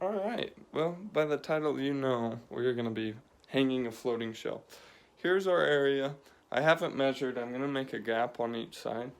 Alright, well, by the title you know we're going to be hanging a floating shelf. Here's our area. I haven't measured, I'm going to make a gap on each side,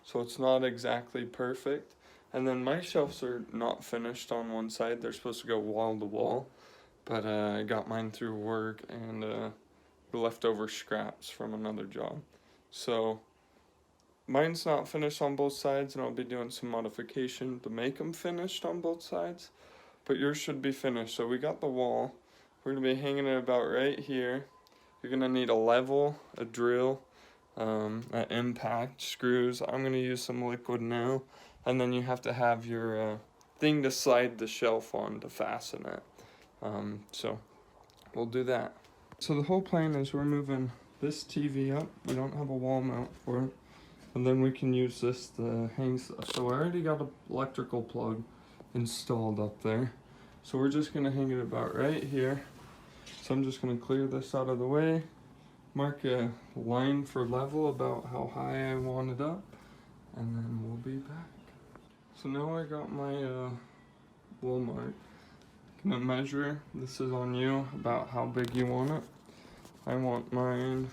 so it's not exactly perfect. And then my shelves are not finished on one side, they're supposed to go wall to wall, but I got mine through work and leftover scraps from another job. So mine's not finished on both sides, and I'll be doing some modification to make them finished on both sides. But yours should be finished. So we got the wall. We're going to be hanging it about right here. You're going to need a level, a drill, an impact, screws. I'm going to use some liquid now. And then you have to have your thing to slide the shelf on to fasten it. So we'll do that. So the whole plan is we're moving this TV up. We don't have a wall mount for it. And then we can use this to hang stuff. So I already got an electrical plug installed up there. So we're just going to hang it about right here. So I'm just going to clear this out of the way. Mark a line for level about how high I want it up. And then we'll be back. So now I got my wall mark. I'm going to measure. This is on you about how big you want it. I want mine,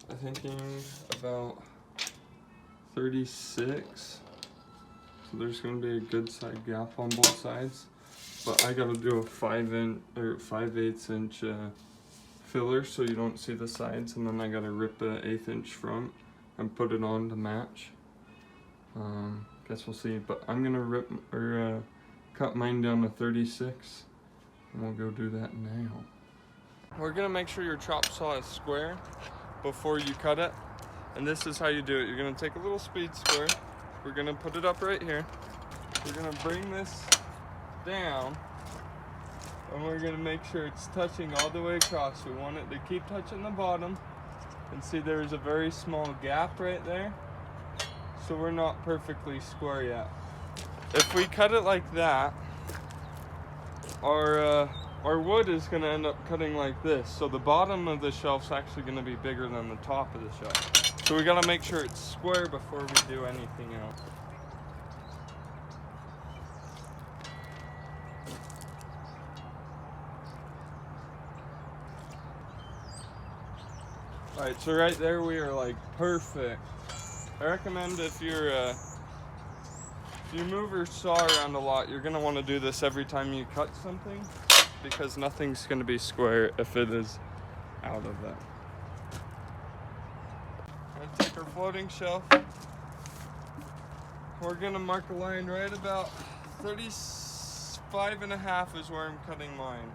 I'm thinking about 36. So there's going to be a good side gap on both sides. But I got to do a 5/8 inch filler so you don't see the sides, and then I got to rip a 1/8 inch front and put it on to match. Guess we'll see, but I'm going to cut mine down to 36. And we'll go do that now. We're gonna make sure your chop saw is square before you cut it. And this is how you do it. You're gonna take a little speed square. We're gonna put it up right here. We're gonna bring this down. And we're gonna make sure it's touching all the way across. We want it to keep touching the bottom. And see there's a very small gap right there. So we're not perfectly square yet. If we cut it like that, our wood is going to end up cutting like this, so the bottom of the shelf's actually going to be bigger than the top of the shelf. So we got to make sure it's square before we do anything else. Alright, so right there we are like perfect. I recommend if you move your saw around a lot, you're going to want to do this every time you cut something, because nothing's going to be square if it is out of that. I'm going to take our floating shelf. We're going to mark a line right about 35.5 is where I'm cutting mine.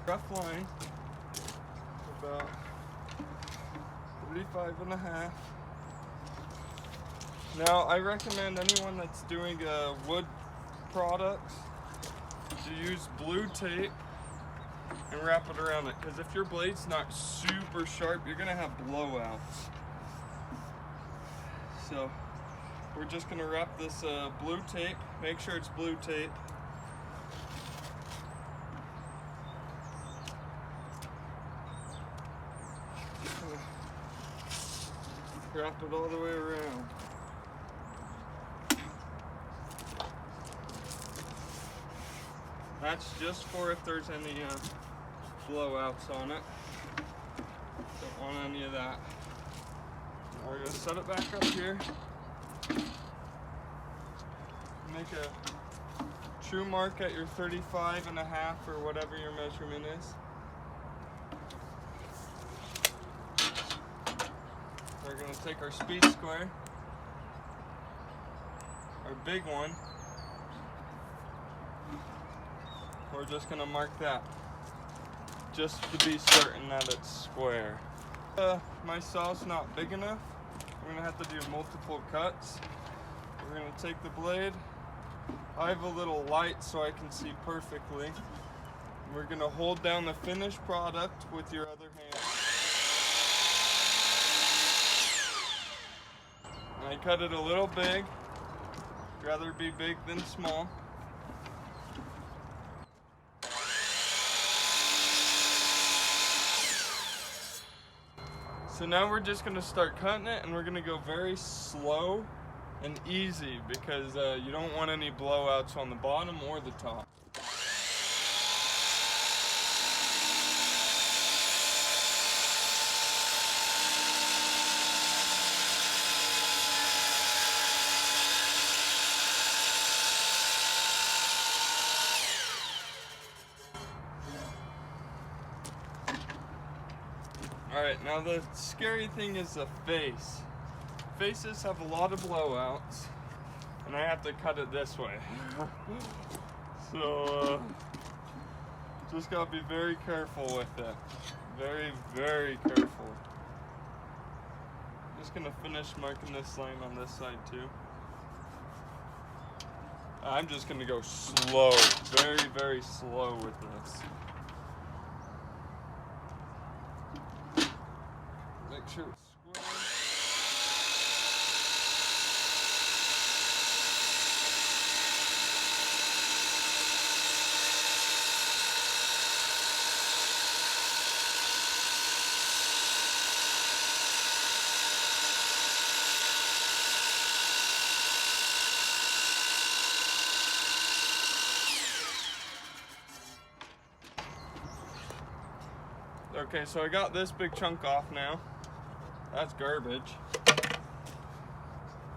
Rough line, about 35.5. Now, I recommend anyone that's doing wood products to use blue tape and wrap it around it, because if your blade's not super sharp, you're gonna have blowouts. So we're just gonna wrap this blue tape. Make sure it's blue tape. Wrap it all the way around. That's just for if there's any blowouts on it. Don't want any of that. Now we're going to set it back up here. Make a true mark at your 35.5 or whatever your measurement is. We're going to take our speed square, our big one. We're just going to mark that, just to be certain that it's square. My saw's not big enough. We're going to have to do multiple cuts. We're going to take the blade. I have a little light so I can see perfectly. We're going to hold down the finished product with your other hand. I cut it a little big. Rather be big than small. So now we're just going to start cutting it, and we're going to go very slow and easy because you don't want any blowouts on the bottom or the top. Alright, now the scary thing is the face. Faces have a lot of blowouts, and I have to cut it this way. So, just gotta be very careful with it. Very, very careful. Just gonna finish marking this line on this side too. I'm just gonna go slow, very, very slow with this. Make sure it's square. Okay, so I got this big chunk off now. That's garbage.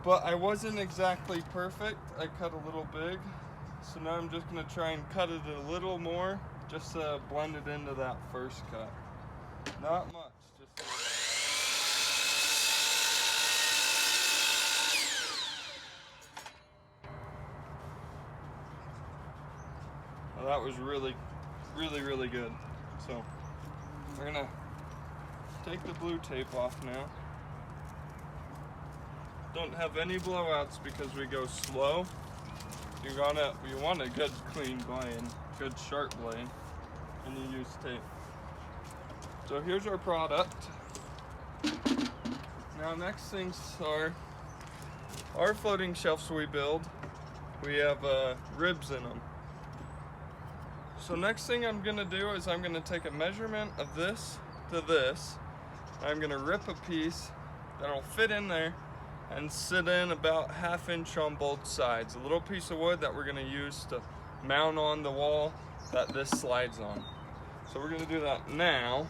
But I wasn't exactly perfect. I cut a little big. So now I'm just gonna try and cut it a little more, just to blend it into that first cut. Not much, just a little. Well, that was really, really, really good. So we're gonna take the blue tape off now. Don't have any blowouts because we go slow. You want a good clean blade, good sharp blade, and you use tape. So here's our product. Now next things are our floating shelves we build. We have ribs in them. So next thing I'm gonna do is I'm gonna take a measurement of this to this. I'm gonna rip a piece that'll fit in there and sit in about 1/2 inch on both sides. A little piece of wood that we're gonna use to mount on the wall that this slides on. So we're gonna do that now.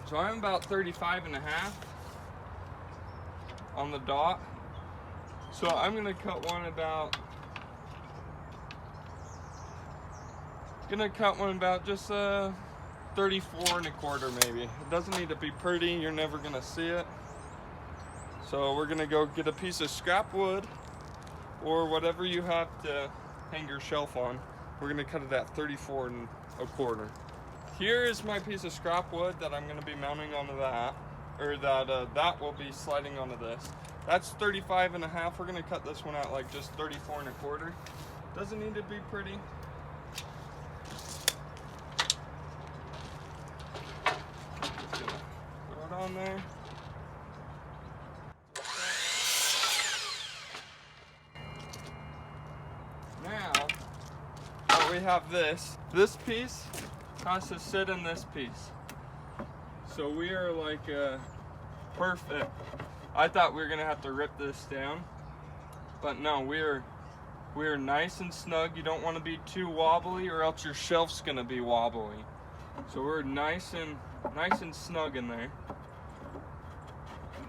So I'm about 35.5 on the dot. So I'm gonna cut one about just 34.25 maybe. It doesn't need to be pretty, you're never gonna see it. So we're gonna go get a piece of scrap wood or whatever you have to hang your shelf on. We're gonna cut it at 34.25. Here is my piece of scrap wood that I'm gonna be mounting onto that, or that will be sliding onto this. That's 35.5. We're gonna cut this one out like just 34.25. Doesn't need to be pretty. On there. Now we have this piece has to sit in this piece. So we are like perfect. I thought we were gonna have to rip this down, but no, we're nice and snug. You don't want to be too wobbly or else your shelf's gonna be wobbly. So we're nice and snug in there.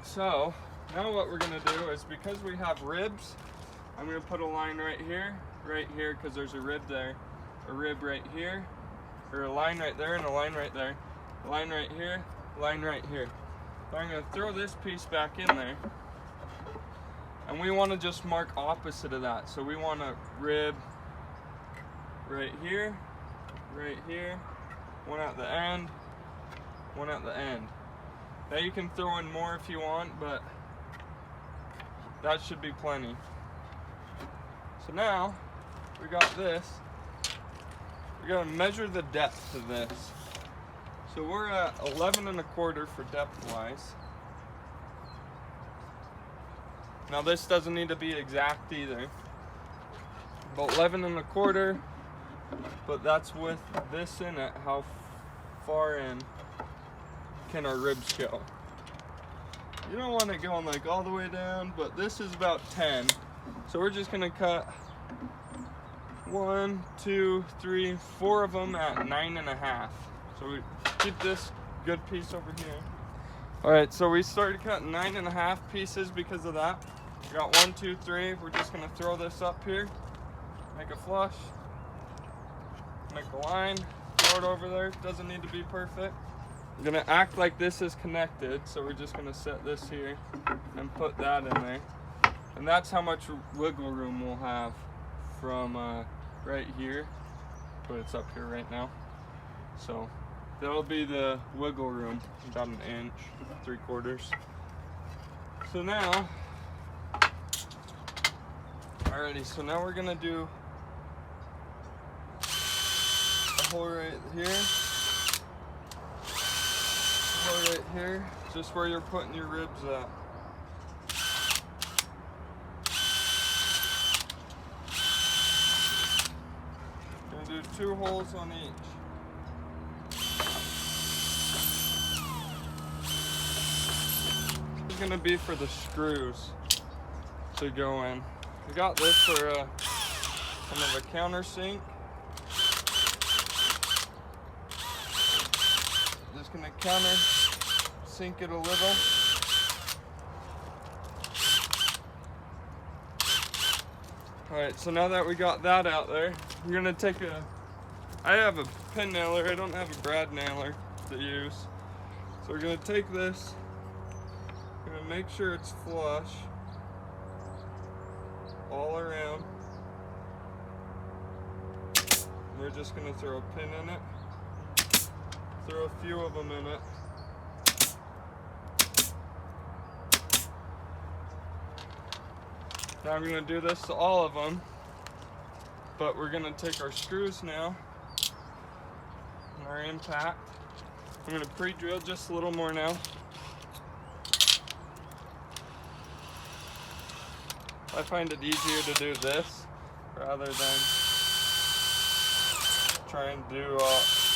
So now what we're gonna do is, because we have ribs, I'm gonna put a line right here, because there's a rib there, a rib right here, or a line right there and a line right there, a line right here, line right here. So I'm gonna throw this piece back in there, and we want to just mark opposite of that. So we want a rib right here, one at the end, one at the end. Now you can throw in more if you want, but that should be plenty. So now we got this. We're gonna measure the depth of this. So we're at 11.25 for depth wise. Now this doesn't need to be exact either. About 11.25, but that's with this in it. How far in can our ribs go? You don't want it going like all the way down, but this is about 10. So we're just gonna cut 1, 2, 3, 4 of them at 9.5. So we keep this good piece over here. All right, so we started cutting 9.5 pieces because of that. We got 1, 2, 3. We're just gonna throw this up here, make a flush, make a line, throw it over there. Doesn't need to be perfect. I'm gonna act like this is connected, so we're just gonna set this here and put that in there. And that's how much wiggle room we'll have from right here, but it's up here right now. So that'll be the wiggle room, about 1 inch, 3/4. So now, alrighty, so now we're gonna do a hole right here. Right here, just where you're putting your ribs at. Gonna do 2 holes on each. This is gonna be for the screws to go in. We got this for kind of a countersink. Just gonna counter sink it a little. All right, so now that we got that out there, we're gonna take I have a pin nailer, I don't have a brad nailer to use. So we're gonna take this, we're gonna make sure it's flush all around. We're just gonna throw a pin in it. Throw a few of them in it. Now I'm going to do this to all of them, but we're going to take our screws now and our impact. I'm going to pre-drill just a little more now. I find it easier to do this rather than try and do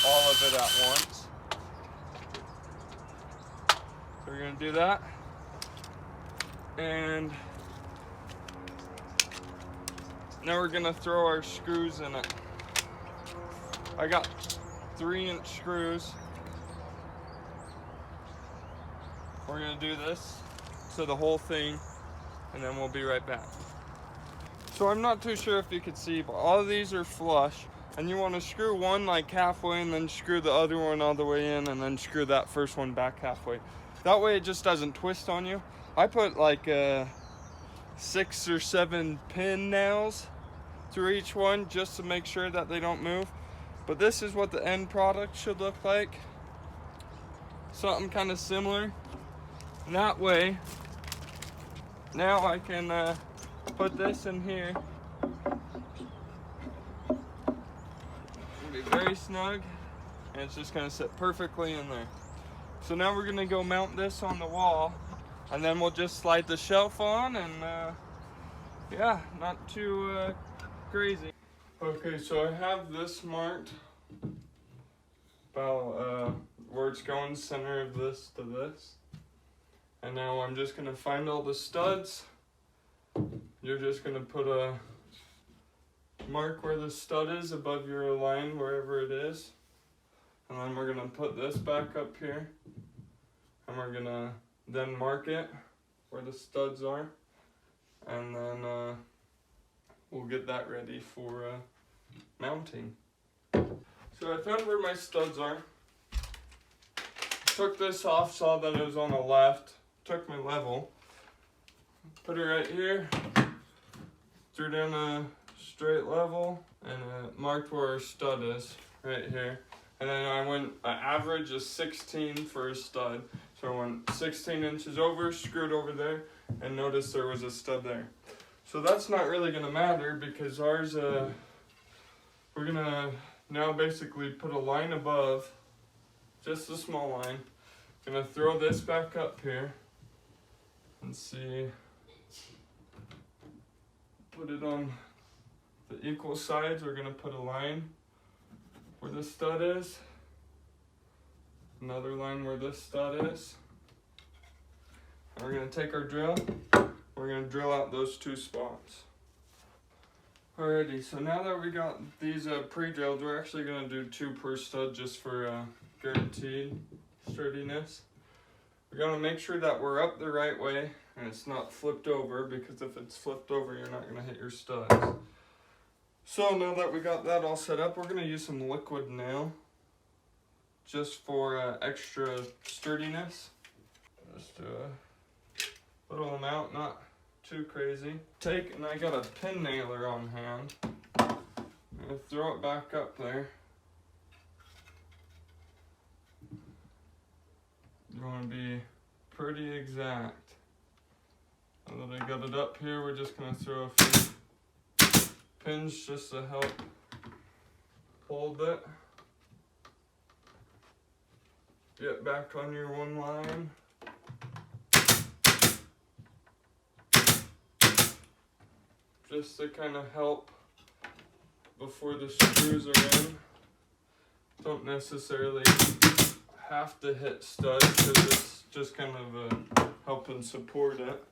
all of it at once. So we're going to do that. And now we're going to throw our screws in it. I got 3-inch screws. We're going to do this to the whole thing, and then we'll be right back. So I'm not too sure if you could see, but all of these are flush. And you want to screw one like halfway and then screw the other one all the way in and then screw that first one back halfway. That way it just doesn't twist on you. I put like 6 or 7 pin nails through each one just to make sure that they don't move. But this is what the end product should look like. Something kind of similar. And that way, now I can put this in here. Be very snug, and it's just going to sit perfectly in there. So now we're going to go mount this on the wall, and then we'll just slide the shelf on, and yeah, not too crazy. Okay, so I have this marked about where it's going, center of this to this, and now I'm just going to find all the studs. You're just going to put a mark where the stud is above your line, wherever it is, and then we're going to put this back up here, and we're going to then mark it where the studs are, and then we'll get that ready for mounting. So I found where my studs are, took this off, saw that it was on the left, took my level, put it right here, threw down a straight level, and marked where our stud is right here. And then I average is 16 for a stud. So I went 16 inches over, screwed over there, and noticed there was a stud there. So that's not really gonna matter because ours, we're gonna now basically put a line above, just a small line. Gonna throw this back up here and see, put it on the equal sides. We're gonna put a line where the stud is, another line where this stud is, And we're going to take our drill. We're going to drill out those 2 spots. Alrighty, so now that we got these pre-drilled, we're actually going to do 2 per stud just for guaranteed sturdiness. We're going to make sure that we're up the right way and it's not flipped over, because if it's flipped over, you're not going to hit your studs. So now that we got that all set up, we're going to use some liquid nail just for extra sturdiness. Just do a little amount, not too crazy. And I got a pin nailer on hand. I'm gonna throw it back up there. You want to be pretty exact. Now that I got it up here, we're just gonna throw a few pins just to help hold it. Get back on your 1 line. Just to kind of help before the screws are in. Don't necessarily have to hit studs, because it's just kind of helping support it.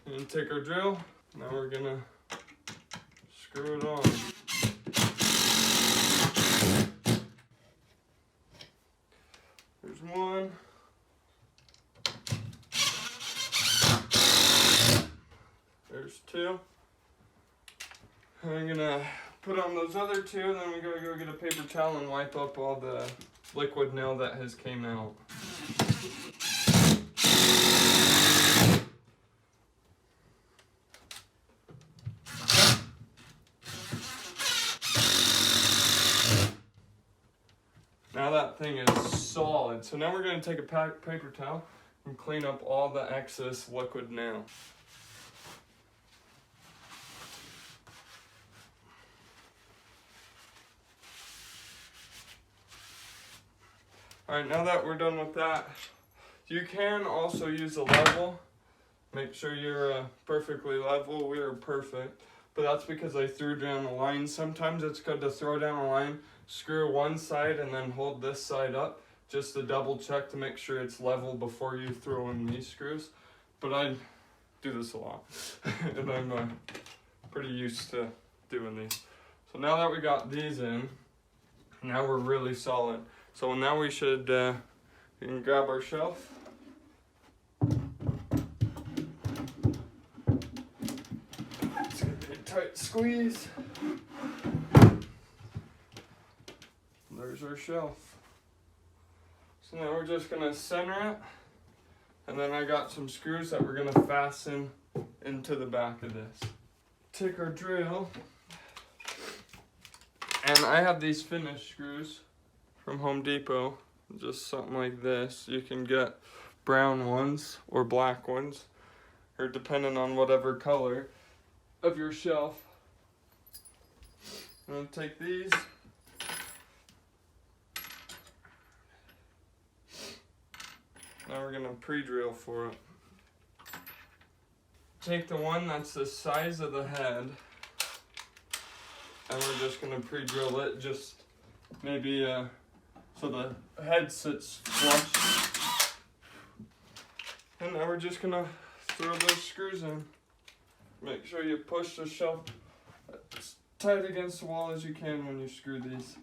And take our drill. Now we're gonna screw it on. There's 1. There's 2. I'm gonna put on those other 2, and then we gotta go get a paper towel and wipe up all the liquid nail that has came out. Now that thing is solid. So now we're gonna take a paper towel and clean up all the excess liquid nail. Alright, now that we're done with that, you can also use a level. Make sure you're perfectly level. We are perfect, but that's because I threw down a line. Sometimes it's good to throw down a line, screw 1 side, and then hold this side up, just to double check to make sure it's level before you throw in these screws. But I do this a lot, and I'm pretty used to doing these. So now that we got these in, now we're really solid. So now we should, we can grab our shelf. It's gonna be a tight squeeze. There's our shelf. So now we're just gonna center it. And then I got some screws that we're gonna fasten into the back of this. Take our drill. And I have these finish screws from Home Depot, just something like this. You can get brown ones or black ones, or depending on whatever color of your shelf. I'm gonna take these. Now we're gonna pre-drill for it. Take the one that's the size of the head, and we're just gonna pre-drill it, just maybe so the head sits flush. And now we're just gonna throw those screws in. Make sure you push the shelf as tight against the wall as you can when you screw these.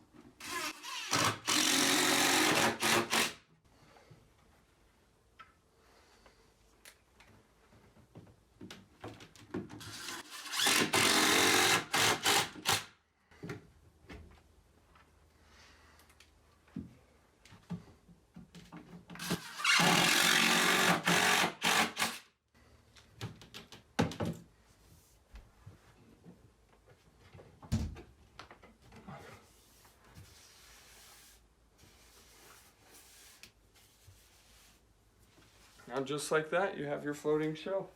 Now just like that, you have your floating shelf.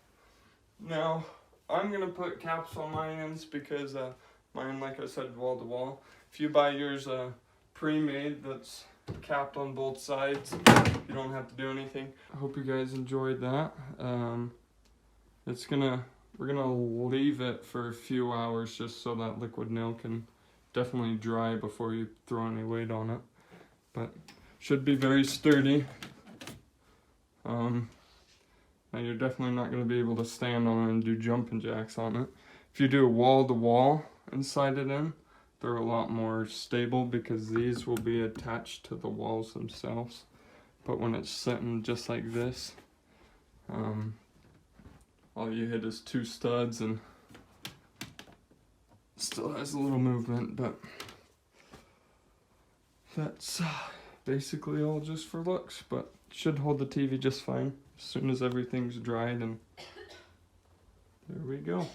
Now, I'm going to put caps on my ends because mine, like I said, wall to wall. If you buy yours pre-made that's capped on both sides, you don't have to do anything. I hope you guys enjoyed that. We're gonna leave it for a few hours just so that liquid nail can definitely dry before you throw any weight on it. But should be very sturdy. Now you're definitely not going to be able to stand on it and do jumping jacks on it. If you do a wall-to-wall and slide it in, they're a lot more stable because these will be attached to the walls themselves. But when it's sitting just like this, all you hit is 2 studs and still has a little movement, but that's basically all just for looks, but should hold the TV just fine as soon as everything's dried, and there we go.